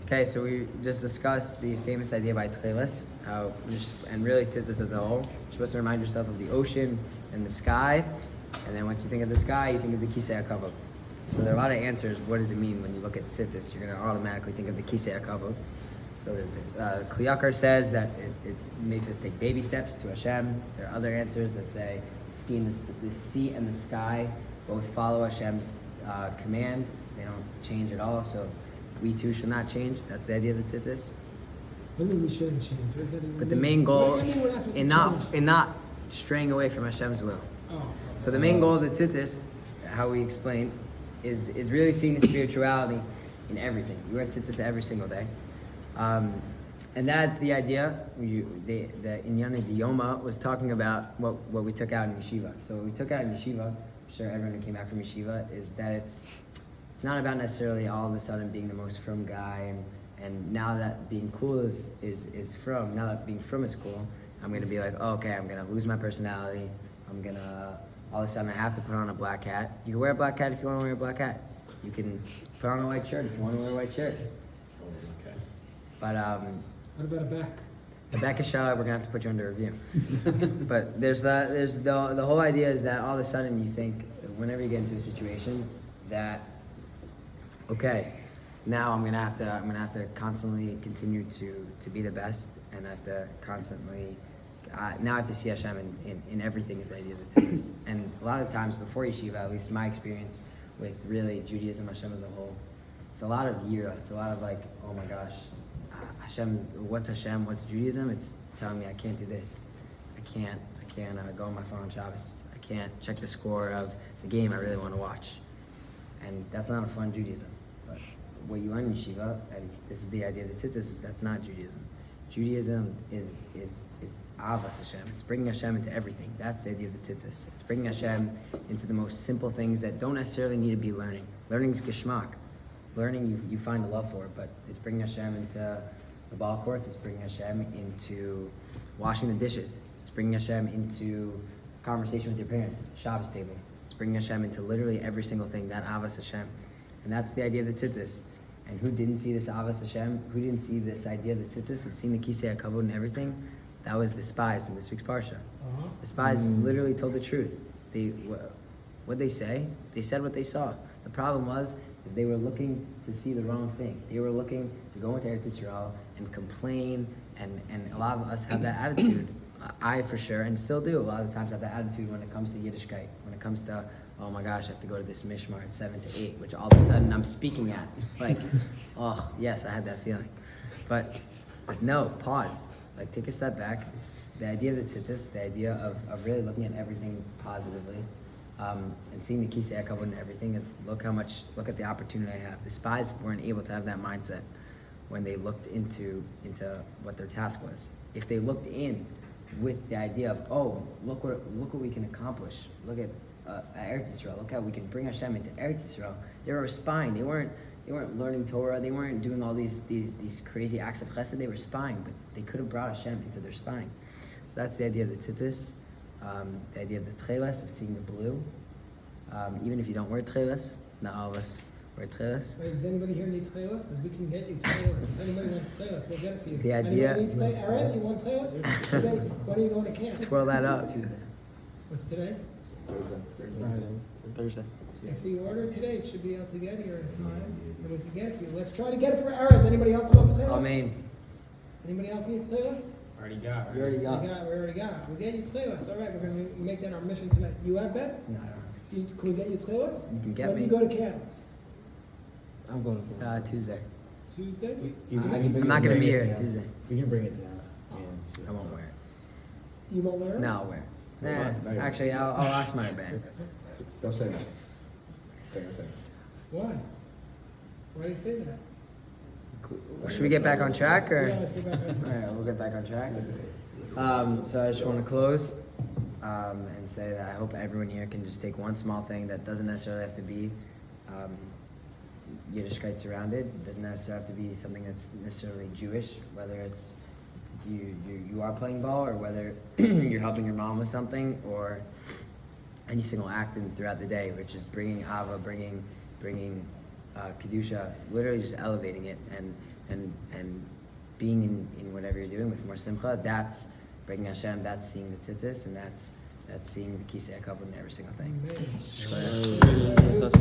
Okay, so we just discussed the famous idea by Tchelis, and really tzitzis as a whole. You're supposed to remind yourself of the ocean and the sky, and then once you think of the sky, you think of the Kisei HaKavod. So there are a lot of answers. What does it mean when you look at tzitzis? You're going to automatically think of the Kisei HaKavod. So the Kliyakar says that it makes us take baby steps to Hashem. There are other answers that say the sea and the sky both follow Hashem's command. They don't change at all, so we too should not change. That's the idea of the tzitzis. What do you mean we shouldn't change? What does that even But the mean? main goal in not straying away from Hashem's will. Oh. So the main goal of the tzitzis, how we explain, is really seeing the spirituality in everything. You wear tzitzis every single day. And that's the idea. The Inyana Diyoma was talking about what we took out in yeshiva. So what we took out in yeshiva, I'm sure everyone who came back from yeshiva, is that it's not about necessarily all of a sudden being the most frum guy and now that being cool is frum, now that being frum is cool, I'm gonna be like, oh, okay, I'm gonna lose my personality. I'm gonna all of a sudden I have to put on a black hat. You can wear a black hat if you want to wear a black hat. You can put on a white shirt if you want to wear a white shirt. But What about a back? the back of Shaw, we're gonna have to put you under review. But there's the whole idea is that all of a sudden you think whenever you get into a situation that, okay, now I'm gonna have to constantly continue to be the best, and I have to constantly now I have to see Hashem in everything is the idea of the tzitzis. And a lot of times before yeshiva, at least my experience with really Judaism, Hashem as a whole, it's a lot of yira. It's a lot of like, oh my gosh, Hashem, what's Hashem? What's Judaism? It's telling me I can't do this. I can't go on my phone on Shabbos. I can't check the score of the game I really want to watch. And that's not a fun Judaism. But what you learn in yeshiva, and this is the idea of the tzitzis, is that's not Judaism. Judaism is Avas Hashem. It's bringing Hashem into everything. That's the idea of the tzitzis. It's bringing Hashem into the most simple things that don't necessarily need to be learning. Learning is geschmack. Learning, you find a love for it, but it's bringing Hashem into the ball courts. It's bringing Hashem into washing the dishes. It's bringing Hashem into conversation with your parents, Shabbos table. It's bringing Hashem into literally every single thing, that Avas Hashem. And that's the idea of the tzitzis. And who didn't see this Avas Hashem? Who didn't see this idea of the tzitzis, of seeing the Kisei HaKavod and everything? That was the spies in this week's Parsha. Uh-huh. The spies literally told the truth. What they say? They said what they saw. The problem is they were looking to see the wrong thing. They were looking to go into Eretz Yisrael and complain, and a lot of us have that attitude. I for sure, and still do, a lot of the times have that attitude when it comes to Yiddishkeit, when it comes to, oh my gosh, I have to go to this mishmar at 7 to 8, which all of a sudden I'm speaking at. Like, oh, yes, I had that feeling. But no, pause. Like, take a step back. The idea of the tzitzis, the idea of really looking at everything positively, and seeing the Kisei HaKavod and everything is look at the opportunity I have. The spies weren't able to have that mindset when they looked into what their task was. If they looked in with the idea of, oh, look what we can accomplish. Look at Eretz Yisrael. Look how we can bring Hashem into Eretz Yisrael. They were spying. They weren't learning Torah. They weren't doing all these crazy acts of chesed. They were spying, but they could have brought Hashem into their spying. So that's the idea of the tzitzis. The idea of the tcheles, of seeing the blue. Even if you don't wear tcheles, not all of us wear tcheles. Wait, does anybody here need tchelos? Because we can get you tchelos. If anybody wants tchelos, we'll get it for you. The idea. Anybody needs tchelos? Arez, you want tchelos? When are you going to camp? Twirl that up. What's today? Thursday. If you order today, it should be out to get here in time. But if you get it for you, let's try to get it for Arez. Anybody else want tchelos? Amen. Anybody else need tchelos? Already got. You already got. We already got it. We'll get you tchelos. All right, we're going to make that our mission tonight. You have, Ben? No, I don't. Can we get you tchelos? You can get when me. do you go to camp? I'm going to Tuesday. Tuesday? I'm not gonna be here Tuesday. You can bring it down. I won't wear it. You won't wear it? No, I'll wear it. Nah, actually, I'll ask my band. Don't say that. Don't say Why? Why do you say that? Should we get back on track, or? Yeah, let's get back on All right, we'll get back on track. So I just want to close and say that I hope everyone here can just take one small thing that doesn't necessarily have to be Yiddishkeit surrounded. It doesn't necessarily have to be something that's necessarily Jewish, whether it's you are playing ball, or whether you're helping your mom with something, or any single act throughout the day, which is bringing Ava, bringing kedusha, literally just elevating it and being in whatever you're doing with more simcha. That's bringing Hashem. That's seeing the tzitzis, and that's seeing the kisei hakavod in every single thing. Amen. Amen.